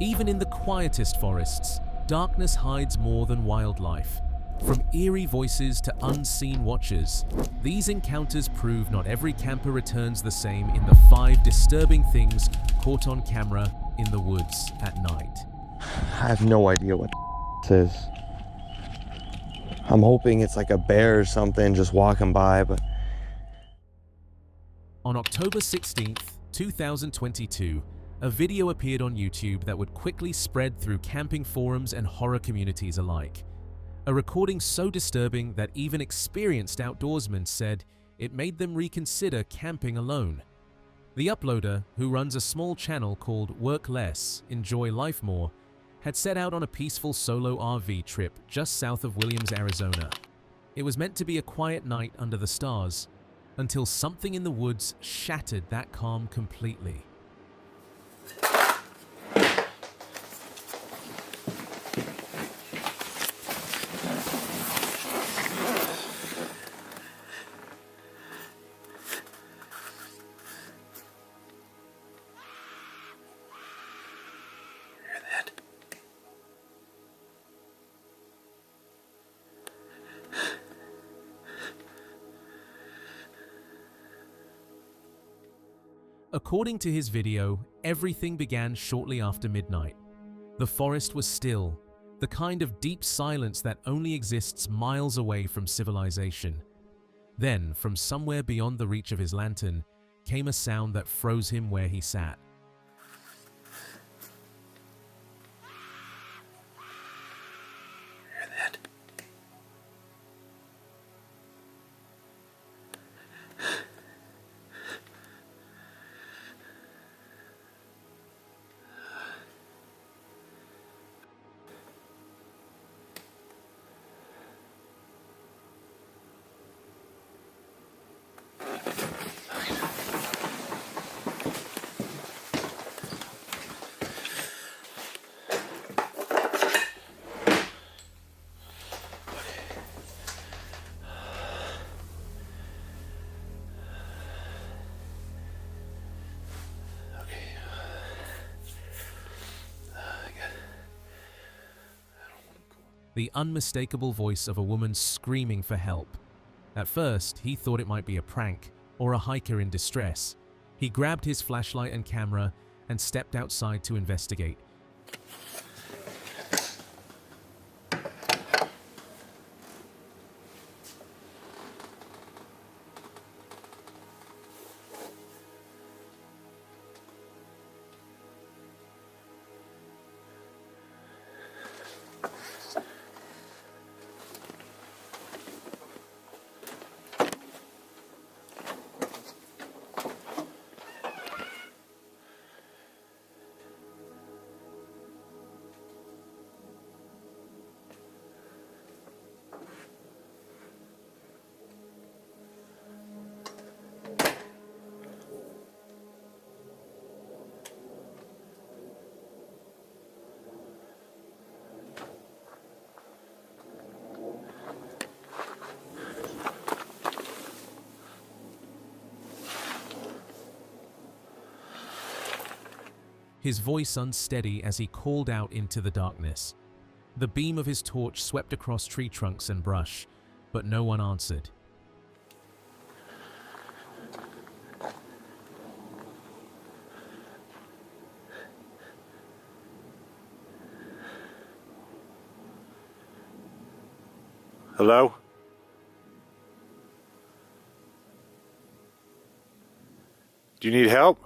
Even in the quietest forests, darkness hides more than wildlife. From eerie voices to unseen watchers, these encounters prove not every camper returns the same in the 5 disturbing things caught on camera in the woods at night. I have no idea what this is. I'm hoping it's like a bear or something just walking by, but... On October 16th, 2022, a video appeared on YouTube that would quickly spread through camping forums and horror communities alike. A recording so disturbing that even experienced outdoorsmen said it made them reconsider camping alone. The uploader, who runs a small channel called Work Less, Enjoy Life More, had set out on a peaceful solo RV trip just south of Williams, Arizona. It was meant to be a quiet night under the stars, until something in the woods shattered that calm completely. According to his video, everything began shortly after midnight. The forest was still, the kind of deep silence that only exists miles away from civilization. Then, from somewhere beyond the reach of his lantern, came a sound that froze him where he sat. Hear that? The unmistakable voice of a woman screaming for help. At first, he thought it might be a prank or a hiker in distress. He grabbed his flashlight and camera and stepped outside to investigate. His voice unsteady as he called out into the darkness. The beam of his torch swept across tree trunks and brush, but no one answered. Hello? Do you need help?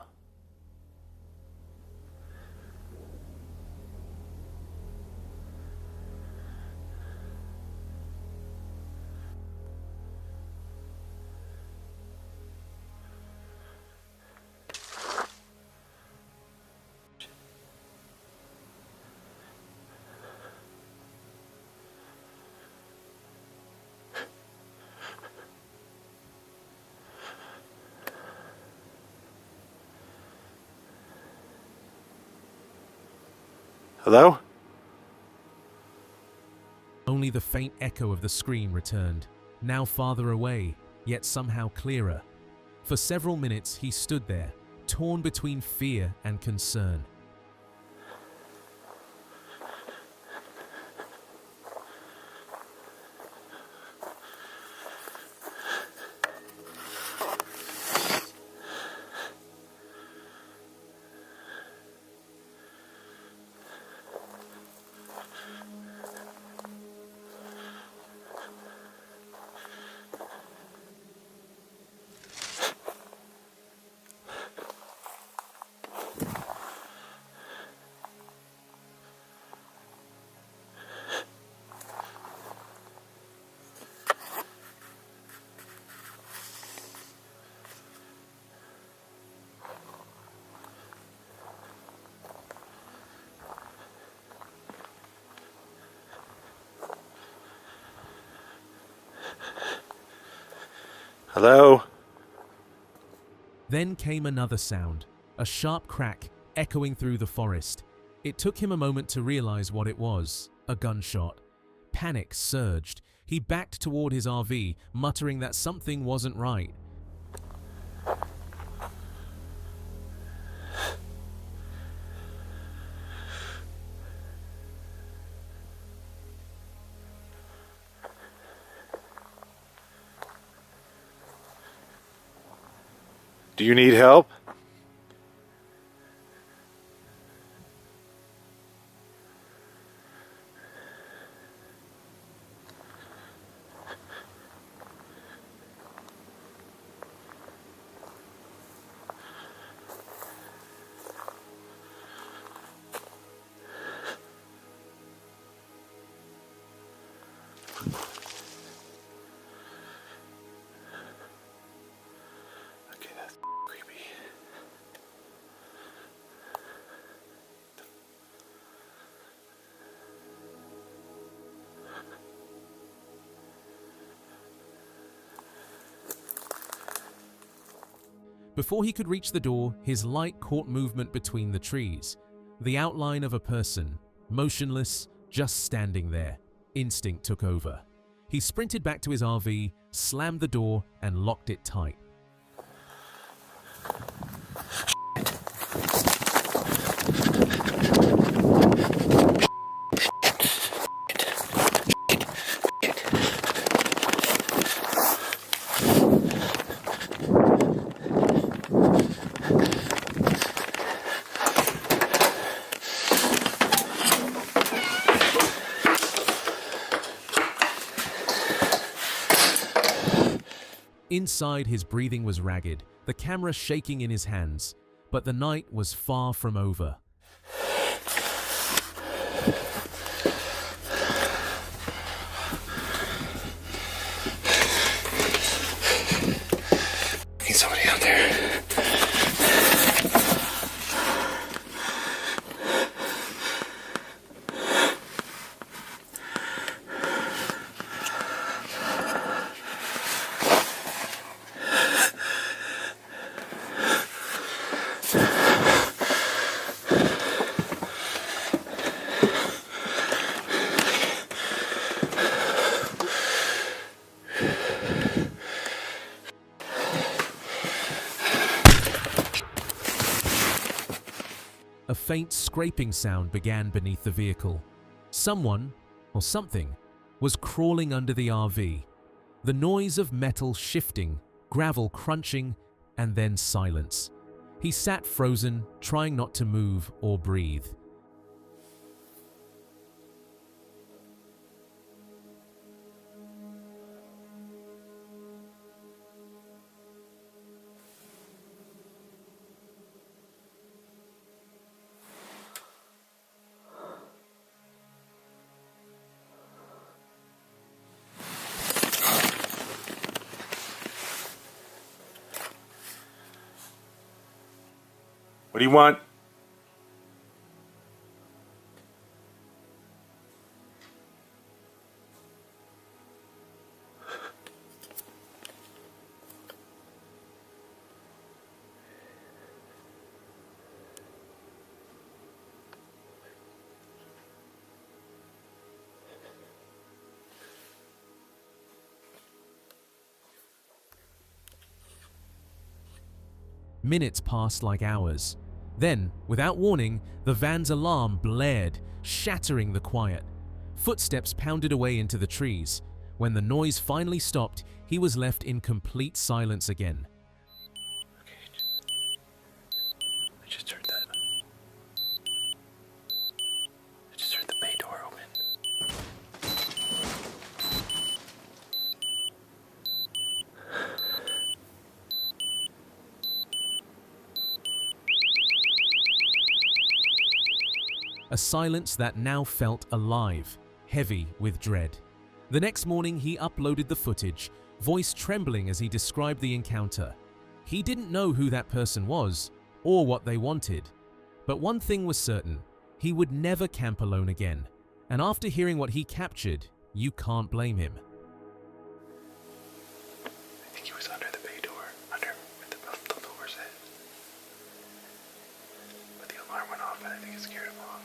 Hello? Only the faint echo of the scream returned, now farther away, yet somehow clearer. For several minutes he stood there, torn between fear and concern. Hello? Then came another sound, a sharp crack echoing through the forest. It took him a moment to realize what it was, a gunshot. Panic surged. He backed toward his RV, muttering that something wasn't right. Do you need help? Okay, that's creepy. Before he could reach the door, his light caught movement between the trees. The outline of a person, motionless, just standing there. Instinct took over. He sprinted back to his RV, slammed the door, and locked it tight. Inside, his breathing was ragged, the camera shaking in his hands. But the night was far from over. Need somebody out there. A faint scraping sound began beneath the vehicle. Someone, or something, was crawling under the RV. The noise of metal shifting, gravel crunching, and then silence. He sat frozen, trying not to move or breathe. What do you want? Minutes passed like hours. Then, without warning, the van's alarm blared, shattering the quiet. Footsteps pounded away into the trees. When the noise finally stopped, he was left in complete silence again. I just heard that. I just heard the bay door open. A silence that now felt alive, heavy with dread. The next morning, he uploaded the footage, voice trembling as he described the encounter. He didn't know who that person was, or what they wanted. But one thing was certain, he would never camp alone again. And after hearing what he captured, you can't blame him. I think he was under there. it scared him off.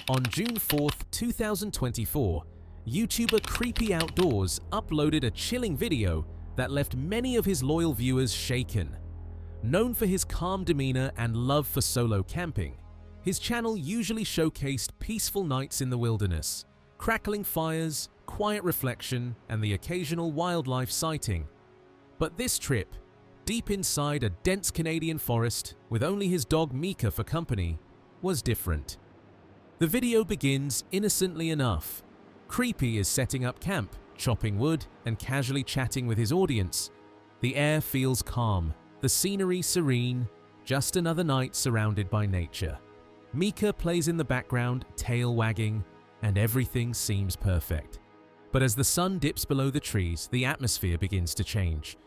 On June 4th, 2024, YouTuber Creepy Outdoors uploaded a chilling video that left many of his loyal viewers shaken. Known for his calm demeanor and love for solo camping, his channel usually showcased peaceful nights in the wilderness, crackling fires, quiet reflection, and the occasional wildlife sighting. But this trip, deep inside a dense Canadian forest with only his dog Mika for company, was different. The video begins innocently enough. Creepy is setting up camp, chopping wood, and casually chatting with his audience. The air feels calm, the scenery serene, just another night surrounded by nature. Mika plays in the background, tail wagging, and everything seems perfect. But as the sun dips below the trees, the atmosphere begins to change.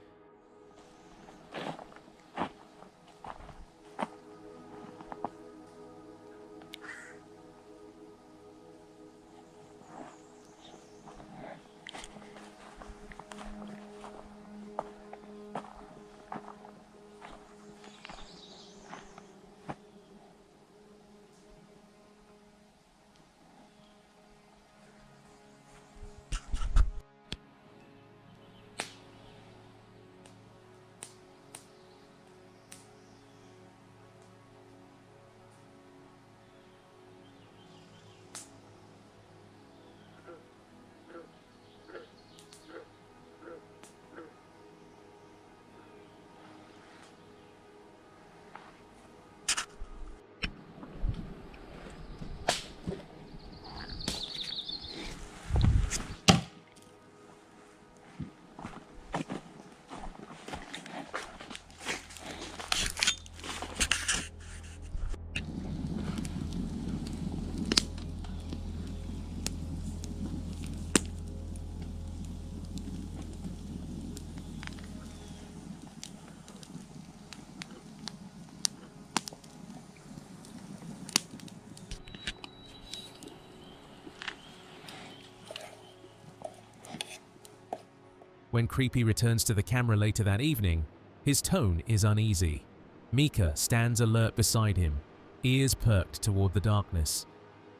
When Creepy returns to the camera later that evening, his tone is uneasy. Mika stands alert beside him, ears perked toward the darkness.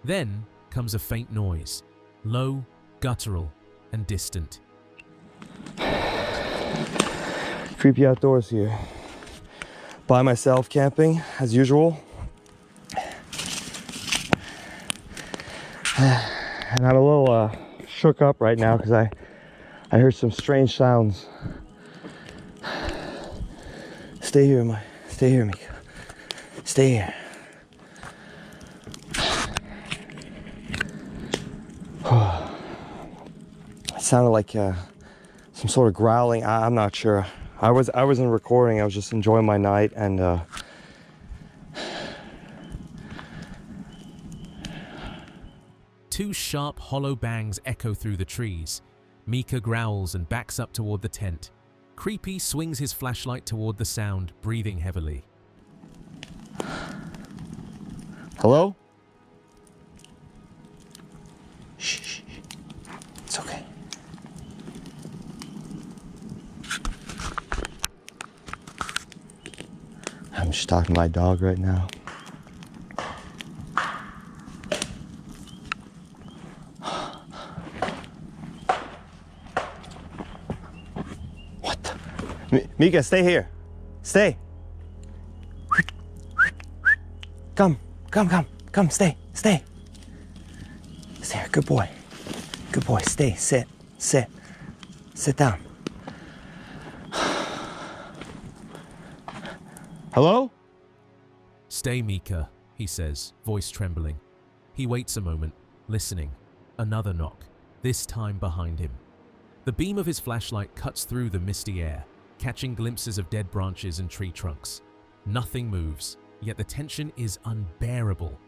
Then comes a faint noise, low, guttural, and distant. Creepy Outdoors here. By myself camping, as usual. And I'm a little shook up right now because I heard some strange sounds. Stay here, Mika. Stay here. It sounded like some sort of growling. I'm not sure. I wasn't recording. I was just enjoying my night, and Two sharp, hollow bangs echo through the trees. Mika growls and backs up toward the tent. Creepy swings his flashlight toward the sound, breathing heavily. Hello? Shh. It's okay. I'm just talking to my dog right now. What the? Mika, stay here. Stay. Come, stay. Stay here, good boy. Good boy, stay, sit down. Hello? "Stay, Mika," he says, voice trembling. He waits a moment, listening. Another knock, this time behind him. The beam of his flashlight cuts through the misty air, catching glimpses of dead branches and tree trunks. Nothing moves, yet the tension is unbearable.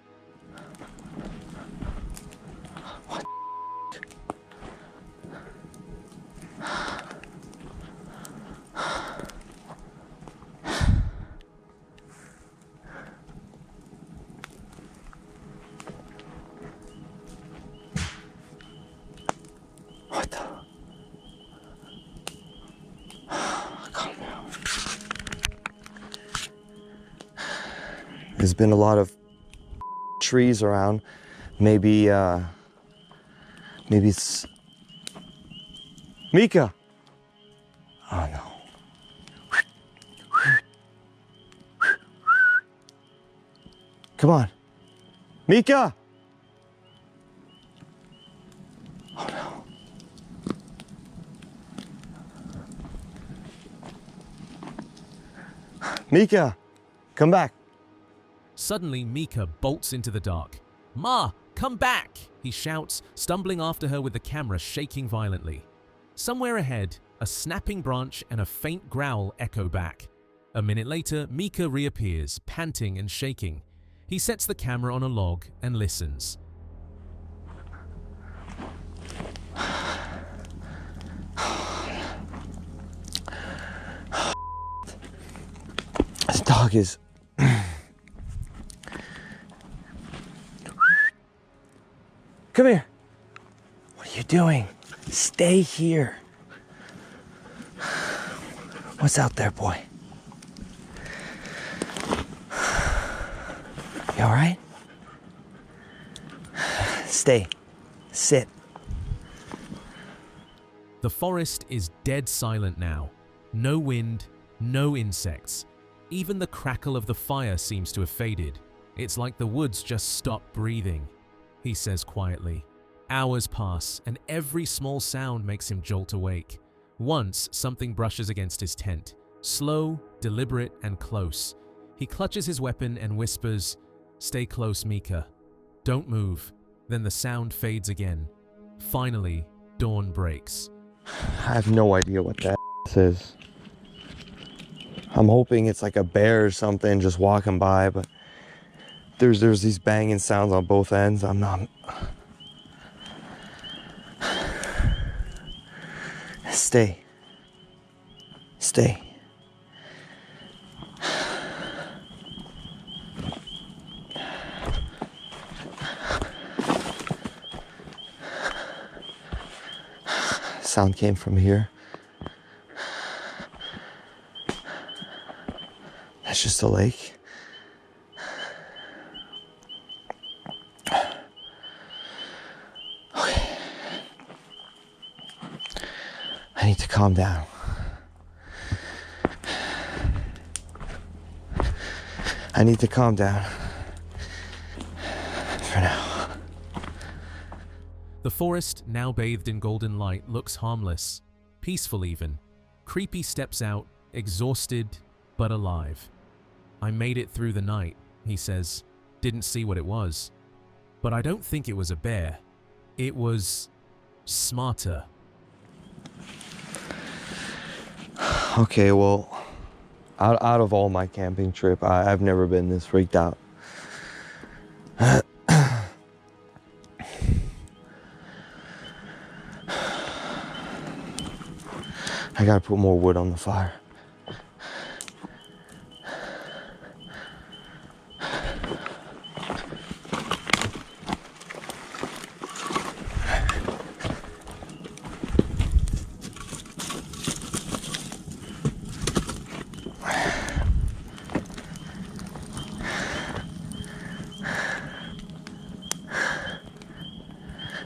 What the? Calm down. There's been a lot of trees around. Maybe it's Mika. Oh no. Come on. Mika! Oh no. Mika! Come back. Suddenly, Mika bolts into the dark. "Ma, come back!" he shouts, stumbling after her with the camera shaking violently. Somewhere ahead, a snapping branch and a faint growl echo back. A minute later, Mika reappears, panting and shaking. He sets the camera on a log and listens. This dog is... Come here. What are you doing? Stay here. What's out there, boy? You all right? Stay. Sit. The forest is dead silent now. No wind, no insects. Even the crackle of the fire seems to have faded. It's like the woods just stopped breathing, he says quietly. Hours pass, and every small sound makes him jolt awake. Once, something brushes against his tent. Slow, deliberate, and close. He clutches his weapon and whispers, "Stay close, Mika. Don't move." Then the sound fades again. Finally, dawn breaks. I have no idea what that is. I'm hoping it's like a bear or something just walking by, but there's these banging sounds on both ends. I'm not... Stay. Stay. Sound came from here. That's just a lake. Okay. I need to calm down. I need to calm down. For now. The forest, now bathed in golden light, looks harmless, peaceful even. Creepy steps out, exhausted but alive. "I made it through the night," he says. "Didn't see what it was. But I don't think it was a bear. It was smarter." Okay, well, out of all my camping trip, I've never been this freaked out. I gotta put more wood on the fire.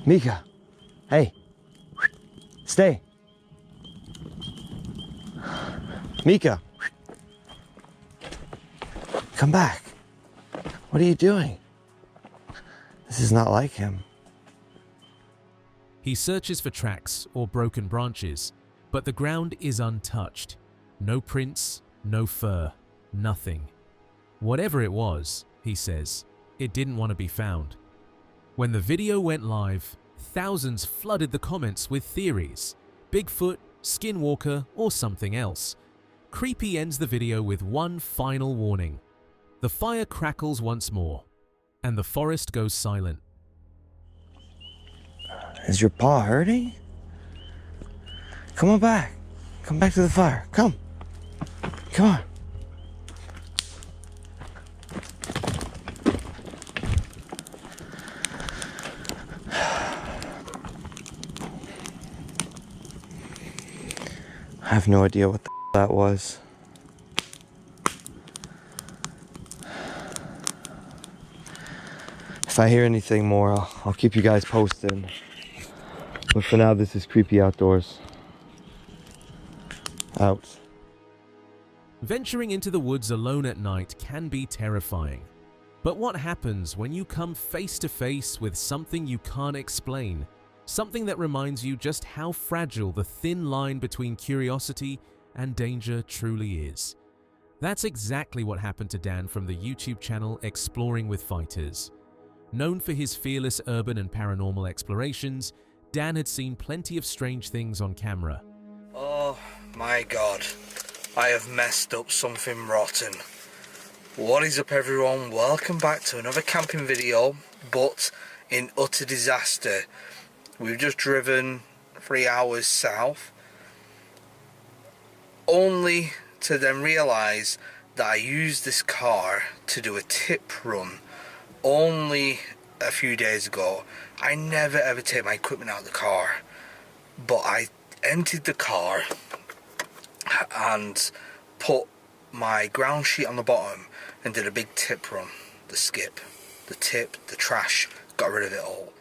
Mika, hey, stay. Mika, come back. What are you doing? This is not like him. He searches for tracks or broken branches, but the ground is untouched. No prints, no fur, nothing. Whatever it was, he says, it didn't want to be found. When the video went live, thousands flooded the comments with theories: Bigfoot, Skinwalker, or something else. Creepy ends the video with one final warning. The fire crackles once more, and the forest goes silent. Is your paw hurting? Come on back. Come back to the fire. Come. Come on. I have no idea what the that was. If I hear anything more, I'll keep you guys posted. But for now, this is Creepy Outdoors. Out. Venturing into the woods alone at night can be terrifying. But what happens when you come face to face with something you can't explain? Something that reminds you just how fragile the thin line between curiosity and danger truly is. That's exactly what happened to Dan from the YouTube channel Exploring with Fighters. Known for his fearless urban and paranormal explorations, Dan had seen plenty of strange things on camera. Oh my god, I have messed up something rotten. What is up everyone, welcome back to another camping video, but in utter disaster. We've just driven 3 hours south, only to then realise that I used this car to do a tip run only a few days ago. I never ever take my equipment out of the car, but I emptied the car and put my ground sheet on the bottom and did a big tip run. The skip, the tip, the trash, got rid of it all.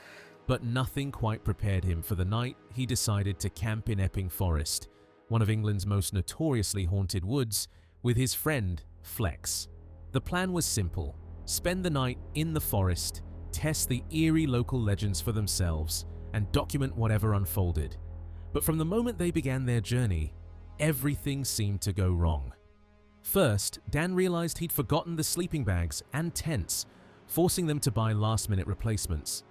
But nothing quite prepared him for the night he decided to camp in Epping Forest, one of England's most notoriously haunted woods, with his friend Flex. The plan was simple: spend the night in the forest, test the eerie local legends for themselves, and document whatever unfolded. But from the moment they began their journey, everything seemed to go wrong. First, Dan realized he'd forgotten the sleeping bags and tents, forcing them to buy last-minute replacements.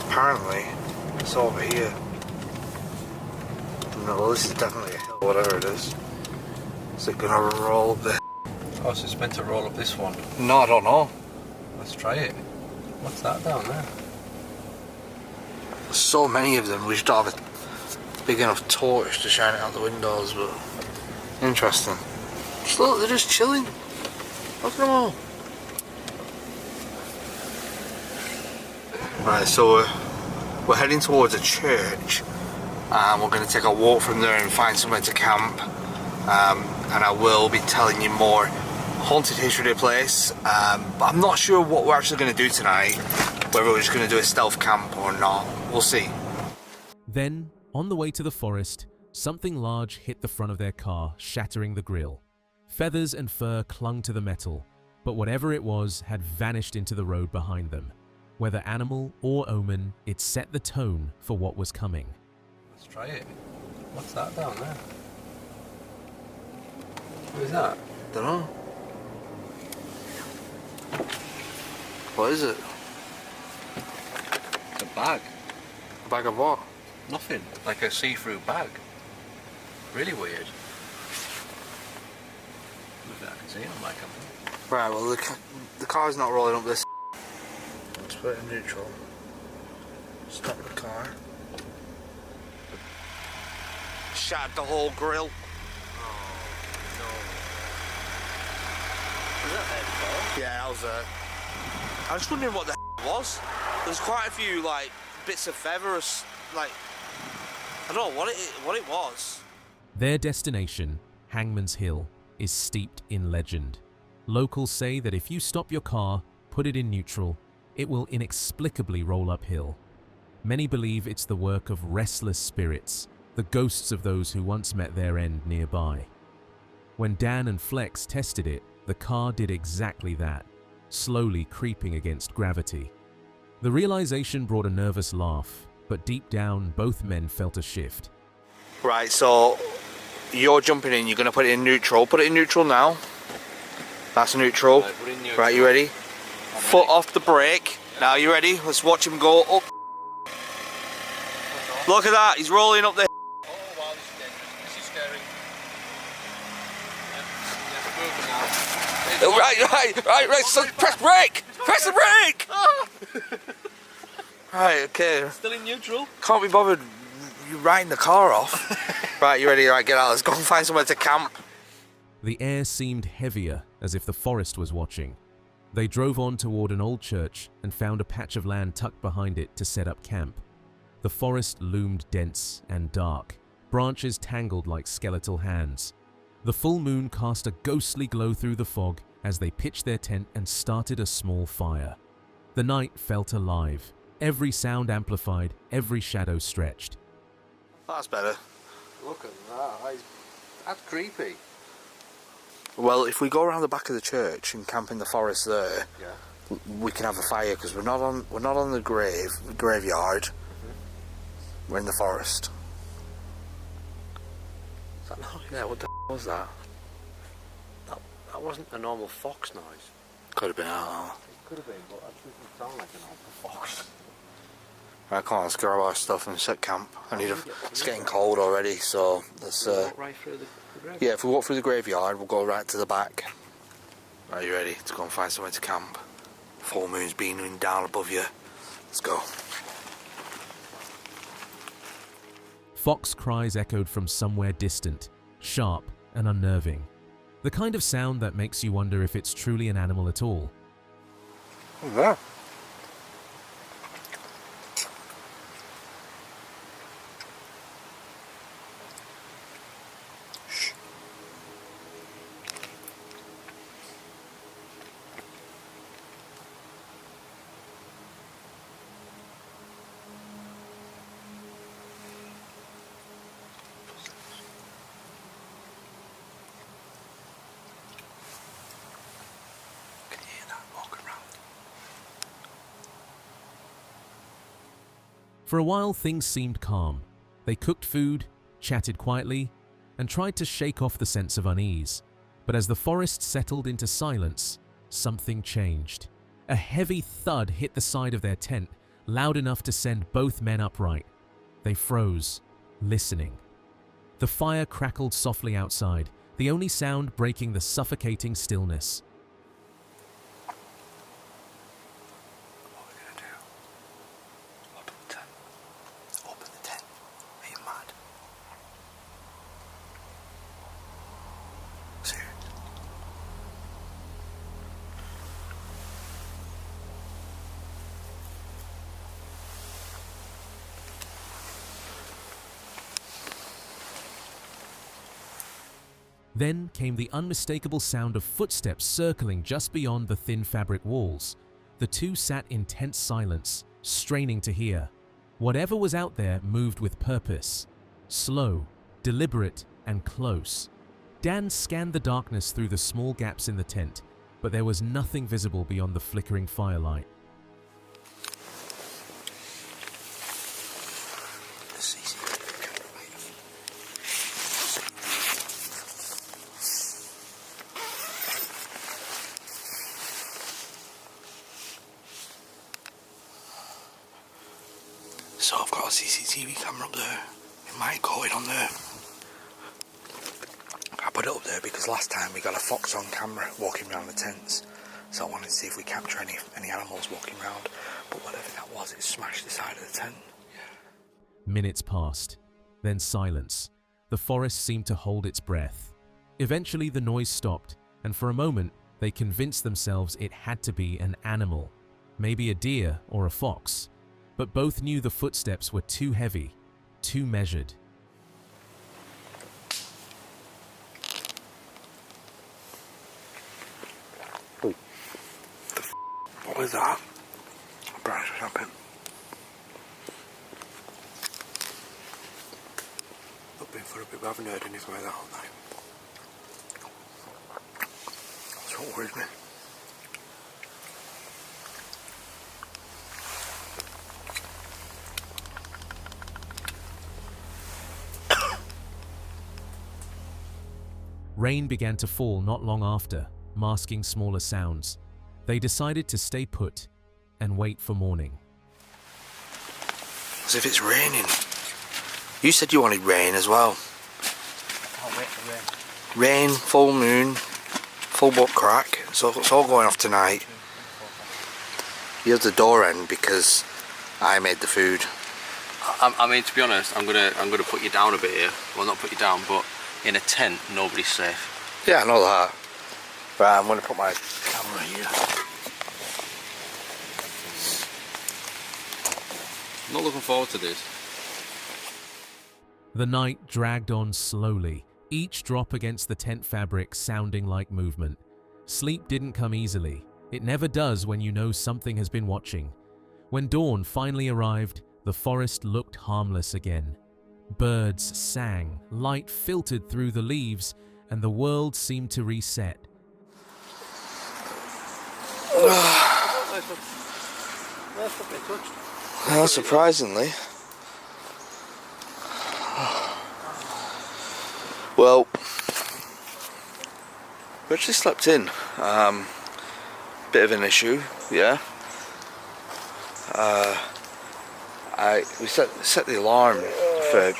Apparently, it's over here. No, this is definitely a hill, whatever it is. Is it gonna roll up the... Oh, so it's meant to roll up this one. No, I don't know. Let's try it. What's that down there? There's so many of them, we just don't have a big enough torch to shine it out the windows, but... Interesting. Just look, they're just chilling. Look at them all. Right, so we're heading towards a church, and we're going to take a walk from there and find somewhere to camp, and I will be telling you more haunted history of the place, but I'm not sure what we're actually going to do tonight, whether we're just going to do a stealth camp or not. We'll see. Then, on the way to the forest, something large hit the front of their car, shattering the grille. Feathers and fur clung to the metal, but whatever it was had vanished into the road behind them. Whether animal or omen, it set the tone for what was coming. Let's try it. What's that down there? What is that? Dunno. What is it? It's a bag. A bag of what? Nothing. Like a see-through bag. Really weird. Nothing I can see on my camera. Right, well the car's not rolling up this. Let's put it in neutral. Stop the car. Shattered the whole grill. Was that there before? Yeah, I was there. I was just wondering what the it was. There's quite a few like bits of feathers, like I don't know what it was. Their destination, Hangman's Hill, is steeped in legend. Locals say that if you stop your car, put it in neutral, it will inexplicably roll uphill. Many believe it's the work of restless spirits, the ghosts of those who once met their end nearby. When Dan and Flex tested it, the car did exactly that, slowly creeping against gravity. The realization brought a nervous laugh, but deep down, both men felt a shift. Right, so you're jumping in, you're going to put it in neutral. Put it in neutral now. That's neutral. Right, we're in neutral. Right, you ready? Foot off the brake. Now you ready? Let's watch him go up. Look at that, he's rolling up the. Oh wow, this is dangerous. This is scary. Yeah, moving now. Right. So press brake. Press the brake. Right, okay. Still in neutral. Can't be bothered. You riding the car off. Right, you ready? Right, get out. Let's go and find somewhere to camp. The air seemed heavier, as if the forest was watching. They drove on toward an old church and found a patch of land tucked behind it to set up camp. The forest loomed dense and dark, branches tangled like skeletal hands. The full moon cast a ghostly glow through the fog as they pitched their tent and started a small fire. The night felt alive, every sound amplified, every shadow stretched. That's better. Look at that. That's creepy. Well, if we go around the back of the church and camp in the forest there, Yeah. we can have a fire because we're not on the graveyard. We're in the forest. Is that noise? Yeah, what the was that? That wasn't a normal fox noise. Could have been out. It could have been, but that doesn't sound like a normal fox. Right, come on, let's grab our stuff and set camp. It's getting cold already, so let's. Walk right through the graveyard. Yeah, if we walk through the graveyard, we'll go right to the back. Are you ready to go and find somewhere to camp? Full moon's beaming down above you. Let's go. Fox cries echoed from somewhere distant, sharp and unnerving. The kind of sound that makes you wonder if it's truly an animal at all. What's that? For a while, things seemed calm. They cooked food, chatted quietly, and tried to shake off the sense of unease. But as the forest settled into silence, something changed. A heavy thud hit the side of their tent, loud enough to send both men upright. They froze, listening. The fire crackled softly outside, the only sound breaking the suffocating stillness. What are we gonna do? Open the tent. Open the tent. Are you mad? Serious? Then came the unmistakable sound of footsteps circling just beyond the thin fabric walls. The two sat in tense silence, straining to hear. Whatever was out there moved with purpose. Slow, deliberate, and close. Dan scanned the darkness through the small gaps in the tent, but there was nothing visible beyond the flickering firelight. So I've got a CCTV camera up there. It might go in on there. I put it up there because last time we got a fox on camera walking around the tents. So I wanted to see if we capture any animals walking around. But whatever that was, it smashed the side of the tent. Minutes passed, then silence. The forest seemed to hold its breath. Eventually the noise stopped, and for a moment they convinced themselves it had to be an animal, maybe a deer or a fox. But both knew the footsteps were too heavy, too measured. What was that? Bright jumping. Not been for a bit, but I haven't heard anything like that all night. That's what worries me. Rain began to fall not long after, masking smaller sounds. They decided to stay put and wait for morning. As if it's raining. You said you wanted rain as well. I'll wait for rain. Rain, full moon, full butt crack. So it's all going off tonight. You have the door end because I made the food. I mean, to be honest, I'm gonna put you down a bit here. Well, not put you down, but in a tent, nobody's safe. Yeah, I know that. Right, I'm gonna put my camera here. I'm not looking forward to this. The night dragged on slowly, each drop against the tent fabric sounding like movement. Sleep didn't come easily. It never does when you know something has been watching. When dawn finally arrived, the forest looked harmless again. Birds sang, light filtered through the leaves, and the world seemed to reset. Well, surprisingly. Well, we actually slept in. Bit of an issue, yeah. We set the alarm for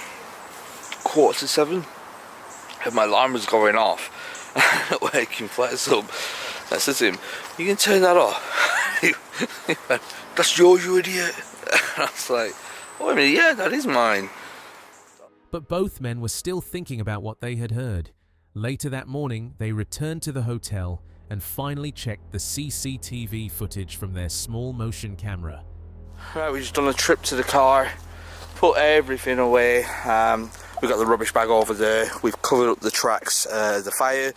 6:45, and my alarm was going off. Waking Flex up. I said to him, "You can turn that off." He went, "That's yours, you idiot." And I was like, "Oh, wait a minute, yeah, that is mine." But both men were still thinking about what they had heard. Later that morning, they returned to the hotel and finally checked the CCTV footage from their small motion camera. Right, we just done a trip to the car, put everything away. We've got the rubbish bag over there. We've covered up the tracks, the fire,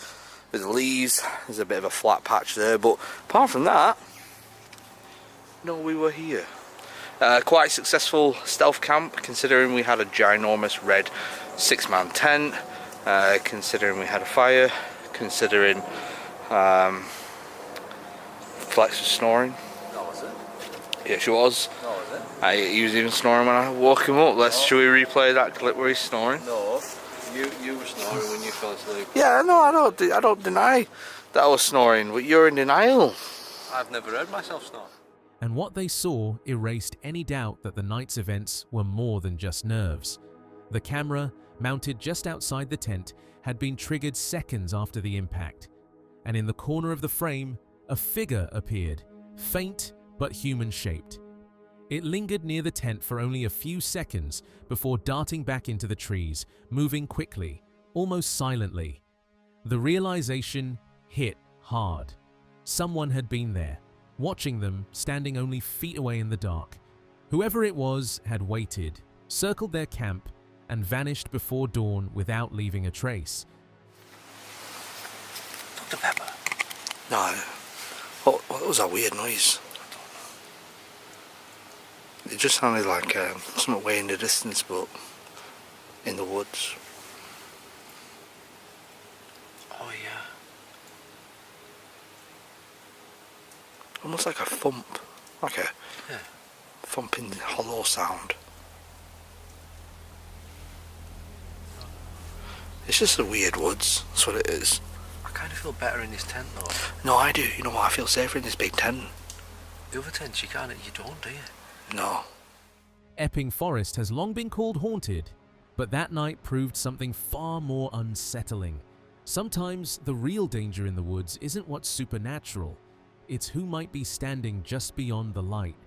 with the leaves. There's a bit of a flat patch there, but apart from that, no, we were here. Quite successful stealth camp, considering we had a ginormous red 6-man tent, considering we had a fire, considering Flex was snoring. No, was it? Yeah, she was. No, was it? He was even snoring when I woke him up. Should we replay that clip where he's snoring? No. You were snoring when you fell asleep. Yeah, no, I don't deny that I was snoring, but you're in denial. I've never heard myself snore. And what they saw erased any doubt that the night's events were more than just nerves. The camera, mounted just outside the tent, had been triggered seconds after the impact. And in the corner of the frame, a figure appeared, faint but human-shaped. It lingered near the tent for only a few seconds before darting back into the trees, moving quickly, almost silently. The realization hit hard. Someone had been there, watching them standing only feet away in the dark. Whoever it was had waited, circled their camp, and vanished before dawn without leaving a trace. Dr. Pepper. No. What was that weird noise? It just sounded like something way in the distance, but in the woods. Oh, yeah. Almost like a thump. Like a Yeah. thumping hollow sound. It's just the weird woods. That's what it is. I kind of feel better in this tent, though. No, I do. You know what? I feel safer in this big tent. The other tents, you don't, do you? No. Epping Forest has long been called haunted, but that night proved something far more unsettling. Sometimes the real danger in the woods isn't what's supernatural, it's who might be standing just beyond the light.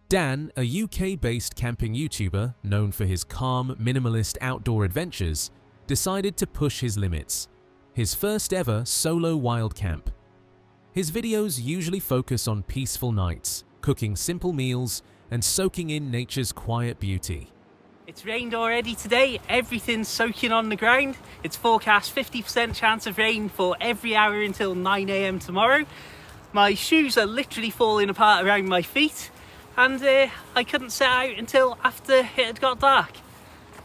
Dan, a UK-based camping YouTuber known for his calm, minimalist outdoor adventures, decided to push his limits. His first ever solo wild camp. His videos usually focus on peaceful nights, cooking simple meals, and soaking in nature's quiet beauty. It's rained already today, everything's soaking on the ground. It's forecast 50% chance of rain for every hour until 9 AM tomorrow. My shoes are literally falling apart around my feet, and I couldn't set out until after it had got dark.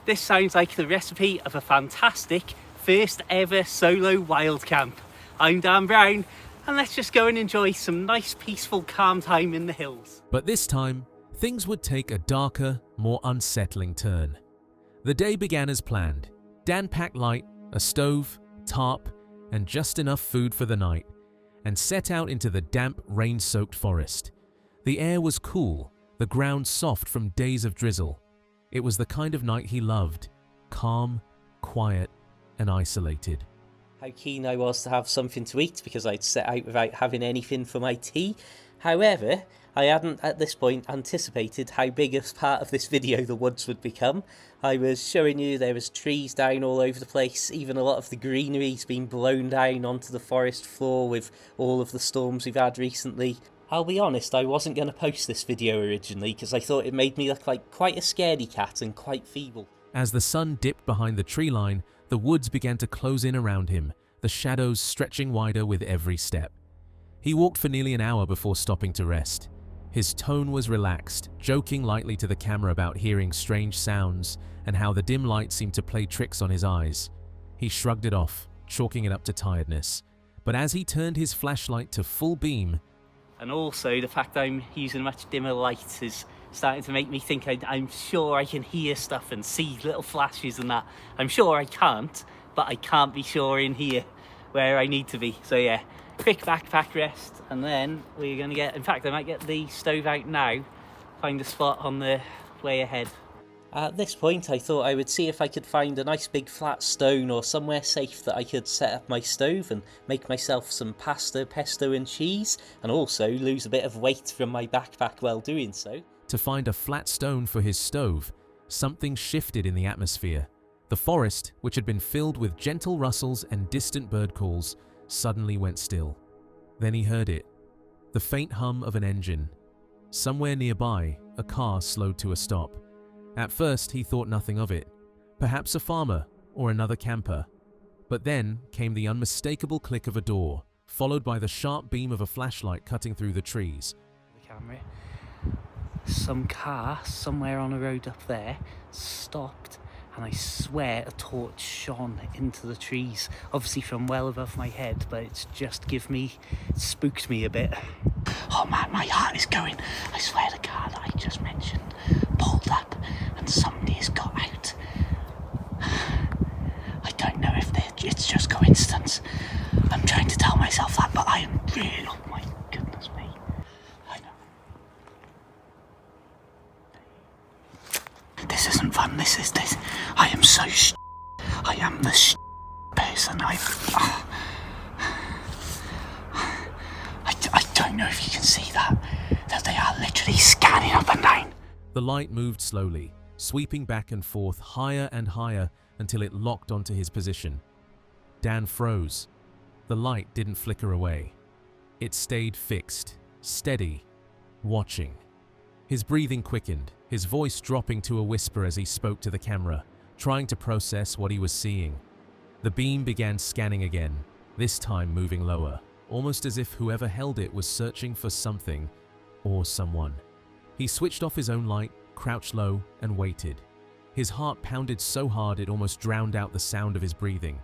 This sounds like the recipe of a fantastic first ever solo wild camp. I'm Dan Brown, and let's just go and enjoy some nice peaceful calm time in the hills. But this time, things would take a darker, more unsettling turn. The day began as planned. Dan packed light, a stove, tarp, and just enough food for the night, and set out into the damp, rain-soaked forest. The air was cool, the ground soft from days of drizzle. It was the kind of night he loved, calm, quiet, and isolated. How keen I was to have something to eat because I'd set out without having anything for my tea. However, I hadn't at this point anticipated how big a part of this video the woods would become. I was showing you there was trees down all over the place, even a lot of the greenery's been blown down onto the forest floor with all of the storms we've had recently. I'll be honest, I wasn't going to post this video originally because I thought it made me look like quite a scaredy cat and quite feeble. As the sun dipped behind the tree line, the woods began to close in around him, the shadows stretching wider with every step. He walked for nearly an hour before stopping to rest. His tone was relaxed, joking lightly to the camera about hearing strange sounds and how the dim light seemed to play tricks on his eyes. He shrugged it off, chalking it up to tiredness. But as he turned his flashlight to full beam, And also the fact I'm using a much dimmer light is starting to make me think I'm sure I can hear stuff and see little flashes and that. I'm sure I can't, but I can't be sure in here where I need to be. So yeah, quick backpack rest, and then we're going to get, in fact I might get the stove out now, find a spot on the way ahead. At this point I thought I would see if I could find a nice big flat stone or somewhere safe that I could set up my stove and make myself some pasta, pesto and cheese, and also lose a bit of weight from my backpack while doing so. to find a flat stone for his stove, something shifted in the atmosphere. The forest, which had been filled with gentle rustles and distant bird calls, suddenly went still. Then he heard it, the faint hum of an engine. Somewhere nearby, a car slowed to a stop. At first, he thought nothing of it, perhaps a farmer or another camper. But then came the unmistakable click of a door, followed by the sharp beam of a flashlight cutting through the trees. The camera. Some car somewhere on a road up there stopped, and I swear a torch shone into the trees, obviously from well above my head, but it's just spooked me a bit. Oh man, my heart is going. I swear the car that I just mentioned pulled up and somebody has got out. I don't know if it's just coincidence. I'm trying to tell myself that, but I am really, oh my goodness me. I know. This isn't fun, this. I am so I am the person. I don't know if you can see that they are literally scanning up and down. The light moved slowly, sweeping back and forth higher and higher until it locked onto his position. Dan froze. The light didn't flicker away. It stayed fixed, steady, watching. His breathing quickened, his voice dropping to a whisper as he spoke to the camera, trying to process what he was seeing. The beam began scanning again, this time moving lower, almost as if whoever held it was searching for something or someone. He switched off his own light, crouched low, and waited. His heart pounded so hard it almost drowned out the sound of his breathing.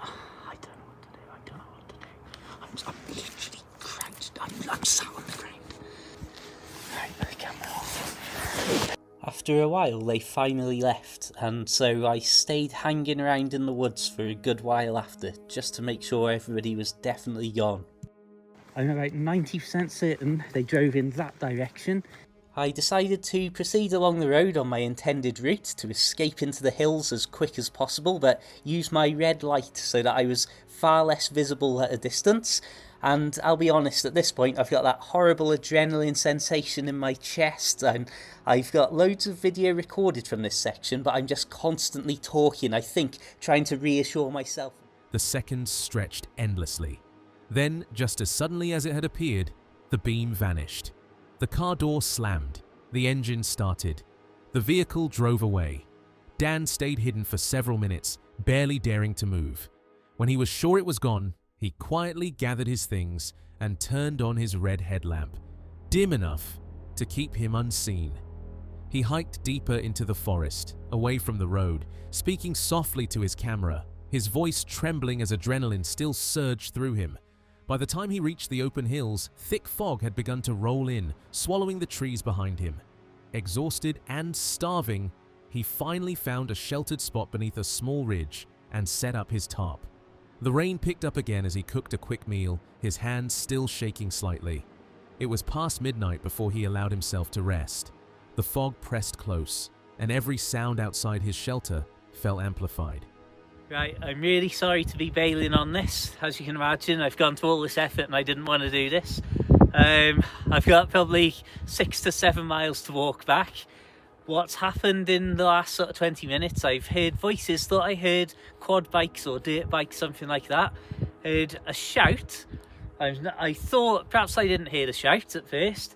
I don't know what to do. I'm literally crouched. I'm sat on the ground. Right, put the camera off. After a while, they finally left, and so I stayed hanging around in the woods for a good while after, just to make sure everybody was definitely gone. I'm about 90% certain they drove in that direction. I decided to proceed along the road on my intended route to escape into the hills as quick as possible, but use my red light so that I was far less visible at a distance. And I'll be honest, at this point I've got that horrible adrenaline sensation in my chest, and I've got loads of video recorded from this section, but I'm just constantly talking, I think, trying to reassure myself. The seconds stretched endlessly. Then, just as suddenly as it had appeared, the beam vanished. The car door slammed. The engine started. The vehicle drove away. Dan stayed hidden for several minutes, barely daring to move. When he was sure it was gone, he quietly gathered his things and turned on his red headlamp, dim enough to keep him unseen. He hiked deeper into the forest, away from the road, speaking softly to his camera, his voice trembling as adrenaline still surged through him. By the time he reached the open hills, thick fog had begun to roll in, swallowing the trees behind him. Exhausted and starving, he finally found a sheltered spot beneath a small ridge and set up his tarp. The rain picked up again as he cooked a quick meal, his hands still shaking slightly. It was past midnight before he allowed himself to rest. The fog pressed close, and every sound outside his shelter felt amplified. Right, I'm really sorry to be bailing on this. As you can imagine, I've gone to all this effort and I didn't want to do this. I've got probably 6 to 7 miles to walk back. What's happened in the last sort of 20 minutes, I've heard voices, thought I heard quad bikes or dirt bikes, something like that. Heard a shout. I thought perhaps I didn't hear the shout at first,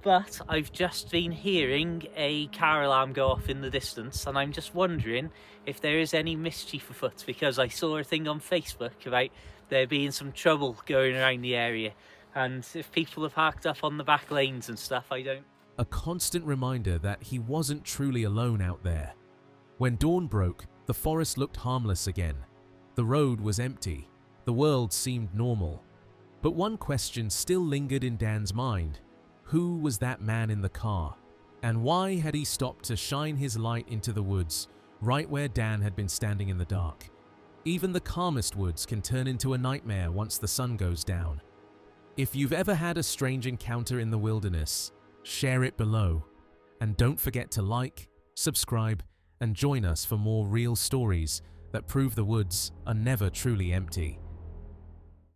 but I've just been hearing a car alarm go off in the distance, and I'm just wondering if there is any mischief afoot, because I saw a thing on Facebook about there being some trouble going around the area, and if people are parked up on the back lanes and stuff, I don't... A constant reminder that he wasn't truly alone out there. When dawn broke, the forest looked harmless again. The road was empty. The world seemed normal. But one question still lingered in Dan's mind. Who was that man in the car? And why had he stopped to shine his light into the woods, right where Dan had been standing in the dark? Even the calmest woods can turn into a nightmare once the sun goes down. If you've ever had a strange encounter in the wilderness, share it below. And don't forget to like, subscribe, and join us for more real stories that prove the woods are never truly empty.